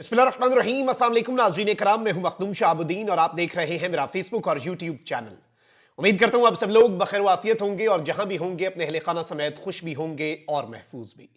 बिस्मिल्लाहिर्रहमानिर्रहीम। अस्सलाम वालेकुम नाज़रीन कराम, मैं हूं मखदूम शाहबुद्दीन और आप देख रहे हैं मेरा फेसबुक और यूट्यूब चैनल। उम्मीद करता हूं आप सब लोग बखैर वाफियत होंगे और जहां भी होंगे अपने अहले खाना समेत खुश भी होंगे और महफूज भी।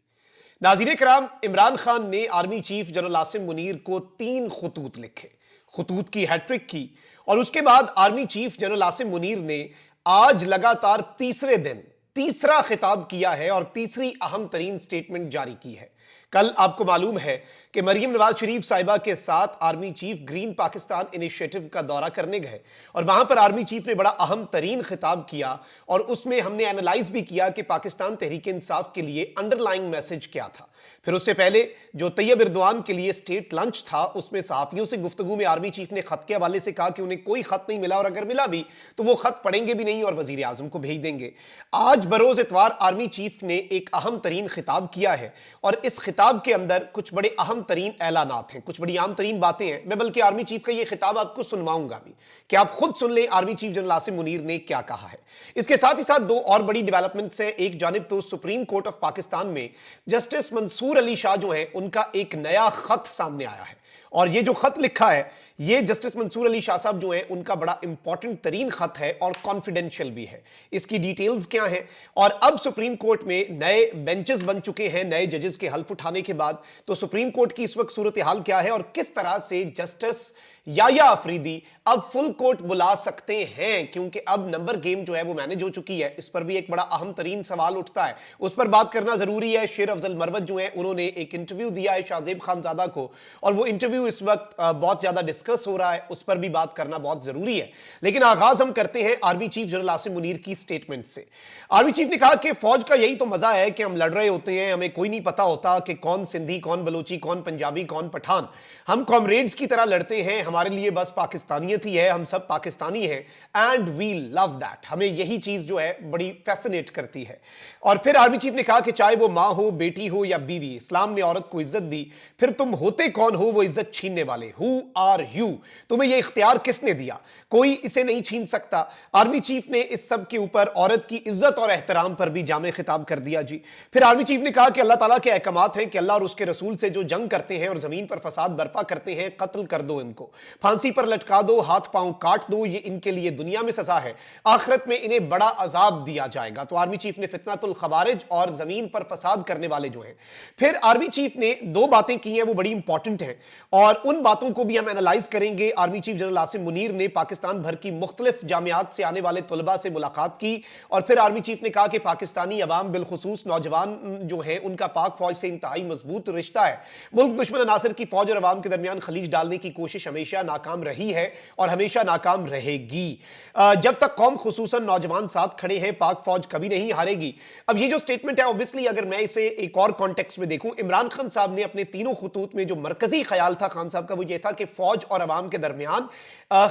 नाज़रीन कराम, इमरान खान ने army chief general Asim Munir को 3 खतूत लिखे, खतूत की हैट्रिक की और उसके बाद army chief general Asim Munir ने आज लगातार तीसरे दिन तीसरा खिताब किया है और तीसरी अहम तरीन स्टेटमेंट जारी की है। कल आपको मालूम है कि मरियम नवाज शरीफ साहिबा के साथ army chief green Pakistan initiative का दौरा करने गए और वहां पर आर्मी चीफ ने बड़ा अहम तरीन खिताब किया और उसमें हमने एनालाइज भी किया कि पाकिस्तान तहरीक इंसाफ के लिए अंडरलाइंग मैसेज क्या था। फिर उससे पहले जो तैयब इरदवान के लिए स्टेट लंच था उसमें सहाफियों से गुफ्तगू में आर्मी चीफ ने खत के हवाले से कहा कि उन्हें कोई खत नहीं मिला और अगर मिला भी तो वो खत पढ़ेंगे भी नहीं और वजीर आजम को भेज देंगे। आज बरोज इतवार आर्मी चीफ ने एक अहम तरीन खिताब किया है और इस खिताब के अंदर कुछ बड़े अहम तरीन ऐलानात हैं, कुछ बड़ी आम तरीन बातें हैं। मैं बल्कि आर्मी चीफ का यह खिताब आपको सुनवाऊंगा भी कि आप खुद सुन लें army chief general Asim Munir ने क्या कहा है। इसके साथ ही साथ दो और बड़ी डेवलपमेंट्स हैं। एक जानिब तो सुप्रीम कोर्ट ऑफ पाकिस्तान में जस्टिस मंसूर अली शाह जो है उनका एक नया खत सामने आया है और ये जो खत लिखा है ये जस्टिस मंसूर अली शाह साहब जो है उनका बड़ा इंपॉर्टेंट तरीन खत है और कॉन्फिडेंशियल भी है। इसकी डिटेल्स क्या हैं और अब सुप्रीम कोर्ट में नए बेंचेस बन चुके हैं नए जजेस के हल्फ उठाने के बाद, तो सुप्रीम कोर्ट की इस वक्त सूरत हाल क्या है और किस तरह से जस्टिस याया अफरीदी अब फुल कोर्ट बुला सकते हैं, क्योंकि अब नंबर गेम जो है वो मैनेज हो चुकी है। इस पर भी एक बड़ा अहम तरीन सवाल उठता है, उस पर बात करना जरूरी है। शेर अफजल मरवत जो है उन्होंने एक इंटरव्यू दिया है शाहजेब खानजादा को और वो इंटरव्यू इस वक्त बहुत ज्यादा डिस्कस हो रहा है, उस पर भी बात करना बहुत जरूरी है। लेकिन आगाज हम करते हैं army chief general Asim Munir की स्टेटमेंट से। आर्मी चीफ ने कहा कि फौज का यही तो मजा है कि हम लड़ रहे होते हैं, हमें कोई नहीं पता होता कि कौन सिंधी, कौन बलोची, कौन पंजाबी, कौन पठान। हम कॉमरेड्स की तरह लड़ते हैं, हमारे लिए बस पाकिस्तानियत ही है, हम सब पाकिस्तानी हैं एंड वी लव दैट। हमें यही चीज जो है बड़ी फैसिनेट करती है। और फिर आर्मी चीफ ने कहा कि चाहे वो मां हो, बेटी हो या बीवी, इस्लाम ने औरत को इज्जत दी, फिर तुम होते कौन हो वो इज्जत छीनने वाले? Who are you? तुम्हें यह इख्तियार किसने दिया? कोई इसे नहीं छीन सकता। आर्मी चीफ ने इस सब के ऊपर औरत की इज्जत और एहतराम पर भी जामे खिताब कर दिया जी। फिर आर्मी चीफ ने कहा कि अल्लाह ताला के अहकामात हैं कि अल्लाह और उसके रसूल से जो जंग करते हैं और जमीन पर फसाद बर्पा करते हैं, कत्ल कर दो, इनको फांसी पर लटका दो, हाथ पांव काट दो, ये इनके लिए दुनिया में सजा है, आखिरत में इन्हें बड़ा अजाब दिया जाएगा। तो आर्मी चीफ ने फितनातुल खवारिज और जमीन पर फसाद करने वाले जो हैं। फिर आर्मी चीफ ने दो बातें की हैं वो बड़ी इंपॉर्टेंट हैं और उन बातों को भी हम एनालाइज करेंगे। Army chief general Asim Munir ने पाकिस्तान भर की मुख्तलिफ जामियात से आने वाले तलबा से मुलाकात की और फिर आर्मी चीफ ने कहा कि पाकिस्तानी अवाम बिलखुसूस नौजवान जो है उनका पाक फौज से इंतहाई मजबूत रिश्ता है। मुल्क दुश्मन अनासर की फौज और अवाम के दरमियान खलीज डालने की कोशिश हमेशा नाकाम रही है और हमेशा नाकाम रहेगी। जब तक कौम खुसूसन नौजवान साथ खड़े हैं, पाक फौज कभी नहीं हारेगी। अब ये जो स्टेटमेंट है ऑब्वियसली अगर मैं इसे एक और कॉन्टेक्स्ट में देखूं, इमरान खान साहब ने अपने तीनों खतूत में जो मरकजी ख्याल था खान साहब का वो ये था कि फौज और अवाम के दरमियान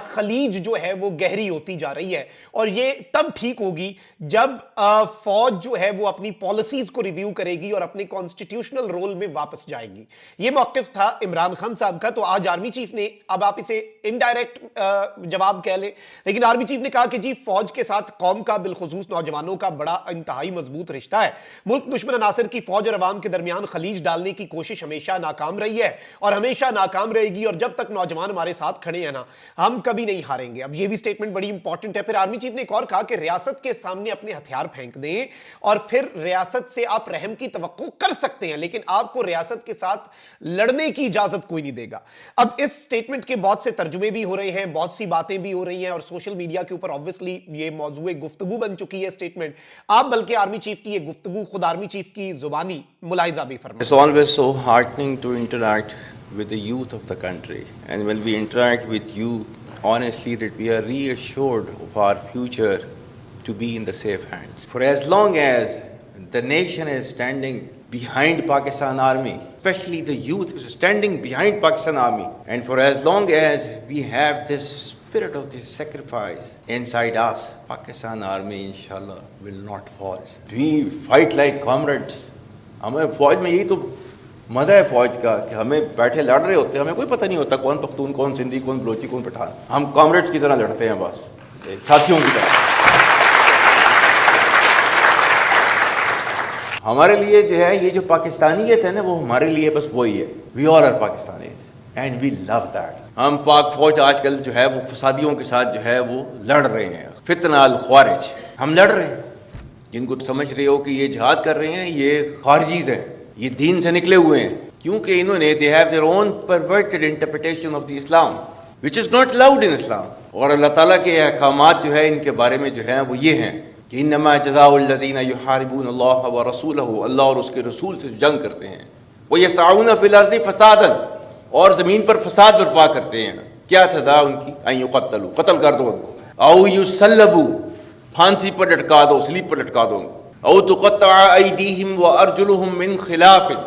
खलीज जो है वो गहरी होती जा रही है और ये तब ठीक होगी जब फौज जो है वो अपनी पॉलिसीज को रिव्यू करेगी और अपने कॉन्स्टिट्यूशनल रोल में वापस जाएगी। ये मौकिफ था इमरान खान साहब का। तो आज आर्मी चीफ ने, अब आप इसे इनडायरेक्ट जवाब कह लें, लेकिन आर्मी चीफ ने कहा कि जी फौज के साथ कौम का बिलखुसूस नौजवानों का बड़ा इंतहाई मजबूत रिश्ता है। मुल्क दुश्मन अनासर की फौज और अवाम के दरमियान खलीज डालने की कोशिश हमेशा नाकाम रही है और हमेशा नाकाम रहेगी और जब तक नौजवान हमारे साथ खड़े हैं ना, हम कभी नहीं हारेंगे। अब ये भी स्टेटमेंट बड़ी इंपॉर्टेंट है। फिर आर्मी चीफ ने एक और कहा कि रियासत के सामने अपने हथियार फेंक दें और फिर रियासत से आप रहम की तवक्को कर सकते हैं, लेकिन आपको रियासत के साथ लड़ने की इजाजत कोई नहीं देगा। अब इस स्टेटमेंट के बहुत से तर्जुमे भी हो रहे हैं, बहुत सी बातें भी हो रही हैं और सोशल मीडिया के ऊपर ऑब्वियसली ये मौजूए गुफ्तगू बन चुकी है स्टेटमेंट। आप बल्कि आर्मी चीफ की ये गुफ्तगू खुद आर्मी चीफ की जुबानी मुलाहिजा भी फरमाएं। It's always so heartening to interact with the youth of the country, and when we interact with you, honestly, that we are reassured of our future to be in the safe hands. For as long as the nation is standing behind Pakistan Army, especially the youth is standing behind Pakistan Army, and for as long as we have this spirit of this sacrifice inside us, Pakistan Army inshallah will not fall. We fight like comrades. हमें फौज में यही तो मजा है फौज का कि हमें बैठे लड़ रहे होते हैं, हमें कोई पता नहीं होता कौन पख्तून, कौन सिंधी, कौन बलोची, कौन पठान। हम कॉमरेड्स की तरह लड़ते हैं, बस साथियों की तरह। हमारे लिए जो है ये जो पाकिस्तानियत है ना, वो हमारे लिए बस वही है। We all are Pakistani. And we love that. हम पाक फौज आजकल जो है वो फसादियों के साथ जो है वो लड़ रहे हैं, फितना अल ख्वारिज, हम लड़ रहे हैं। जिनको समझ रहे हो कि ये जिहाद कर रहे हैं, ये खारजीज हैं, ये दीन से निकले हुए हैं, क्योंकि इन्होंने they have their own perverted interpretation of the Islam which is not allowed in Islam. और अल्लाह ताला के अहकामात जो है इनके बारे में जो है वो ये हैं कि इन्नमा जज़ाउल्लज़ीना युहारिबून अल्लाह व रसूलहू, अल्लाह और उसके रसूल से जंग करते हैं, वो यस्अऊना फिल अर्ज़ि फसादन, और ज़मीन पर फसाद बर्पा करते हैं। क्या सज़ा उनकी? अन युक़त्तलू, कत्ल कर दो उनको, औ युसल्लबू, फांसी पर लटका दो, स्लीप पर लटका दो उनको, औ तुक़त्तअ अयदीहिम व अर्जुलुहुम मिन खिलाफ़िन,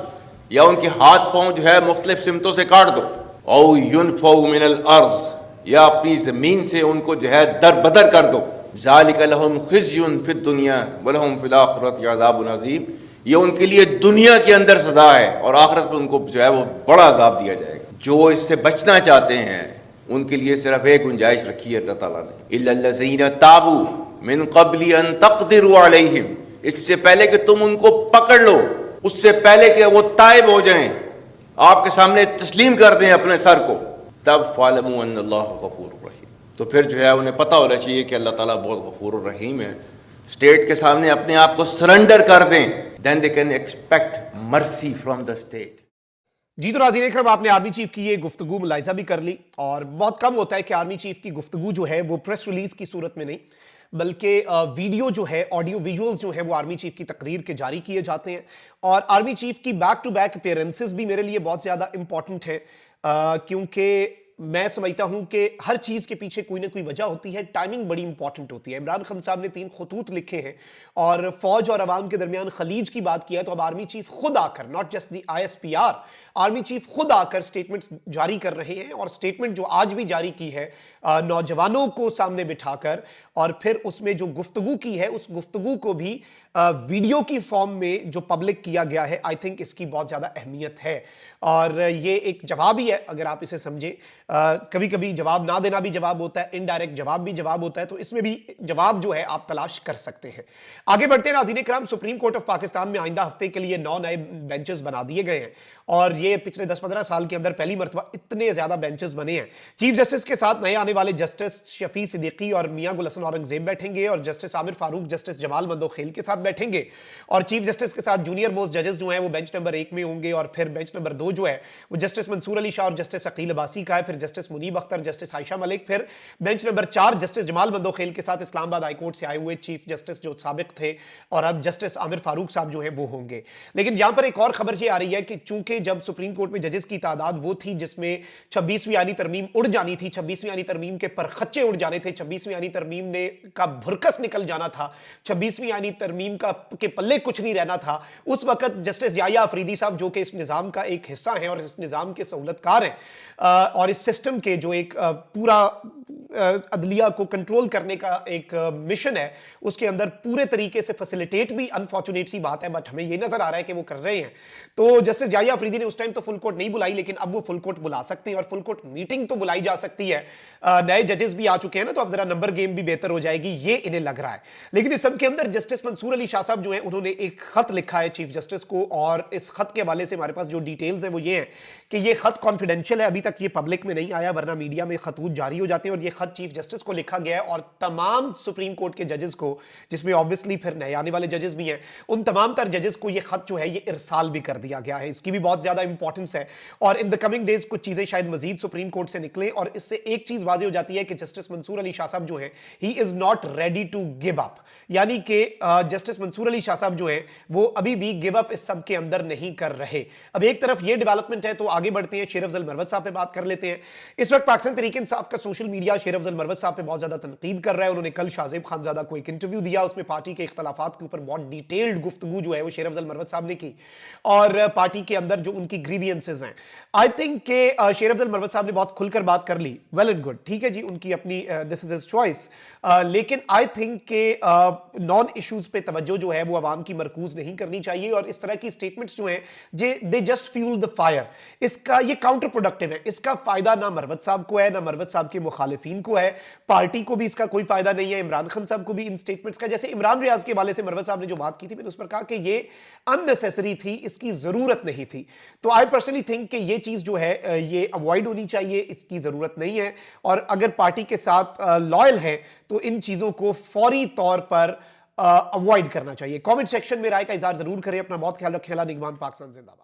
या उनके हाथ पाँव जो है मुख्तलिफ सिमतों से काट दो, औ युनफ़ऊ मिनल अर्ज़, या अपनी ज़मीन से उनको जो है दरबदर कर दो। ज़ालिका लहुम ख़िज़्युन फ़िद दुनिया व लहुम फ़िल आख़िरति अज़ाबुन अज़ीम, ये उनके लिए दुनिया के अंदर सज़ा है और आखिरत में उनको जो है वो बड़ा अज़ाब दिया जाएगा। जो इससे बचना चाहते हैं उनके लिए सिर्फ एक गुंजाइश रखी है अल्लाह ताला ने, इल्लल्लज़ीना ताबू मिन क़ब्लि अन तक़दिरू अलैहिम, इससे पहले कि तुम उनको पकड़ लो, उससे पहले कि वो ताइब हो जाएं, आपके सामने तस्लीम कर दें अपने सर को, तब फ़ालमू अन्नल्लाह गफ़ूरुर रहीम, तो फिर जो है उन्हें पता होना चाहिए कि अल्लाह ताला बहुत गफ़ूरुर रहीम है। स्टेट के सामने अपने आप को सरेंडर कर दें, then they can expect mercy from the state. जी तो नाज़रीन इकराम, आपने आर्मी चीफ की ये गुफ्तगू मुलाहिजा भी कर ली, और बहुत कम होता है कि आर्मी चीफ की गुफ्तगू जो है वो प्रेस रिलीज की सूरत में नहीं, बल्कि वीडियो जो है, ऑडियो विजुअल्स जो है वो आर्मी चीफ की तकरीर के जारी किए जाते हैं। और आर्मी चीफ की बैक टू बैक अपीयरेंसेस भी मेरे लिए बहुत ज़्यादा इंपॉर्टेंट है, क्योंकि मैं समझता हूं कि हर चीज के पीछे कोई ना कोई वजह होती है, टाइमिंग बड़ी इंपॉर्टेंट होती है। इमरान खान साहब ने 3 खतूत लिखे हैं और फौज और अवाम के दरमियान खलीज की बात किया है, तो अब आर्मी चीफ खुद आकर, not just the ISPR, army chief खुद आकर स्टेटमेंट्स जारी कर रहे हैं। और स्टेटमेंट जो आज भी जारी की है नौजवानों को सामने बिठाकर, और फिर उसमें जो गुफ्तगू की है उस गुफ्तगू को भी वीडियो की फॉर्म में जो पब्लिक किया गया है, आई थिंक इसकी बहुत ज्यादा अहमियत है। और ये एक जवाब ही है अगर आप इसे समझें। कभी कभी जवाब ना देना भी जवाब होता है, इनडायरेक्ट जवाब भी जवाब होता है, तो इसमें भी जवाब जो है आप तलाश कर सकते हैं। आगे बढ़ते हैं नाज़रीन इकराम, सुप्रीम कोर्ट ऑफ पाकिस्तान में आइंदा हफ्ते के लिए 9 नए बेंचेस बना दिए गए हैं, और ये पिछले 10-15 साल के अंदर पहली मरतबा इतने ज्यादा बेंचेस बने हैं। चीफ जस्टिस के साथ नए आने वाले जस्टिस शफी सिद्दीकी और मियां गुल हसन औरंगजेब बैठेंगे, और जस्टिस आमिर फारूक जस्टिस जमाल मंदोखेल के साथ बैठेंगे, और चीफ जस्टिस के साथ जूनियर मोस्ट जजेस जो हैं वो बेंच नंबर 1 में होंगे, और फिर बेंच नंबर 2 जो है वो जस्टिस मंसूर अली शाह और जस्टिस अकील अब्बासी का है, फिर जस्टिस मुनीब अख्तर, जस्टिस आयशा मलिक, फिर bench number 4 justice Jamal Mandokhel के साथ इस्लामाबाद हाईकोर्ट से आए हुए चीफ जस्टिस जो साबिक थे और अब जस्टिस आमिर फारूक साहब जो हैं वो होंगे। लेकिन यहां पर एक और खबर ये आ रही है कि चूंकि जब सुप्रीम कोर्ट में जजेस की तादाद वो थी जिसमें 26वीं आईनी तरमीम उड़ जानी थी, 26वीं आईनी तरमीम के परखच्चे उड़ जाने थे, 26वीं आईनी तरमीम ने का भुरकस निकल जाना था, 26वीं आईनी तरमीम का के पल्ले कुछ नहीं रहना था, उस वक्त जस्टिस याया अफरीदी साहब जो कि इस निज़ाम का एक हिस्सा हैं और इस निज़ाम के सहूलतकार हैं, और इस सिस्टम के जो एक पूरा अदलिया को कंट्रोल करने का एक मिशन है, उसके अंदर पूरे तरीके से फैसिलिटेट भी, अनफॉर्चुनेट सी बात है बट हमें ये नजर आ रहा है कि वो कर रहे हैं। तो जस्टिस याया अफरीदी ने उस टाइम तो फुल कोर्ट नहीं बुलाई, लेकिन अब वो फुल कोर्ट बुला सकते हैं और फुल कोर्ट मीटिंग तो बुलाई जा सकती है। नए जजेस भी आ चुके हैं ना, तो अब जरा नंबर गेम भी बेहतर हो जाएगी, ये इन्हें लग रहा है। लेकिन इस सब के अंदर जस्टिस मंसूर अली शाह साहब जो है उन्होंने एक खत लिखा है चीफ जस्टिस को, और इस खत के हवाले से हमारे पास जो डिटेल्स है वो ये है कि ये खत कॉन्फिडेंशियल है, अभी तक ये पब्लिक में नहीं आया, वरना मीडिया में खतूत जारी हो जाते हैं। और ये खत चीफ जस्टिस को लिखा गया है और तमाम सुप्रीम कोर्ट के जजेस को, जिसमें ऑब्वियसली फिर नए आने वाले जजेस भी हैं, उन तमाम तर जजेस को ये खत जो है ये इरसाल भी कर दिया गया है। इसकी भी बहुत ज्यादा इंपॉर्टेंस है, और इन द कमिंग डेज कुछ चीजें शायद मजीद सुप्रीम कोर्ट से निकलें, और इससे एक चीज वाज़ेह हो जाती है कि जस्टिस मंसूर अली शाह साहब जो है he is not ready to give up, यानी कि जस्टिस मंसूर अली शाह साहब जो है वो अभी भी गिव अप इस सब के अंदर नहीं कर रहे। अब एक तरफ ये डेवलपमेंट है, तो आगे बढ़ते हैं, शेर अफजल मरवत साहब पे बात कर लेते हैं। इस वक्त पाकिस्तान तहरीक इंसाफ का सोशल मीडिया शेर अफजल मरवत साहब पे बहुत ज्यादा तनकीद कर रहा है। उन्होंने कल शाहजेब खानजादा को एक इंटरव्यू दिया, उसमें पार्टी के इख्तलाफात के ऊपर बहुत डिटेल्ड गुफ्तगू जो है वो शेर अफजल मरवत साहब ने की, और पार्टी के अंदर जो उनकी ग्रीवियंसेस हैं, आई थिंक के शेर अफजल मरवत साहब ने बहुत खुलकर बात कर ली, वेल एंड गुड, ठीक है जी, उनकी अपनी दिस इज हिज चॉइस, लेकिन आई थिंक के नॉन इश्यूज पे तवज्जो जो है वो आवाम की मरकूज नहीं करनी चाहिए, और इस तरह की स्टेटमेंट्स जो हैं they just fuel the fire. इसका ये काउंटर प्रोडक्टिव है, इसका फायदा ना मरवत साहब को है, ना मरवत साहब के मुखालिफिन को है, पार्टी को भी इसका कोई फायदा नहीं है, इमरान खान साहब को भी इन स्टेटमेंट्स का। जैसे इमरान रियाज के हवाले से मरवत साहब ने जो बात की थी, मैंने उस पर कहा कि ये अननेसेसरी थी, इसकी जरूरत नहीं थी। तो आई पर्सनली थिंक कि ये चीज जो है ये अवॉइड होनी चाहिए, इसकी जरूरत नहीं है। और अगर पार्टी के साथ लॉयल है तो इन चीजों को फौरी तौर पर अवॉइड करना चाहिए। कमेंट सेक्शन में राय का इजहार जरूर करें। अपना बहुत ख्याल रखें। निगमान पाकिस्तान जिंदाबाद।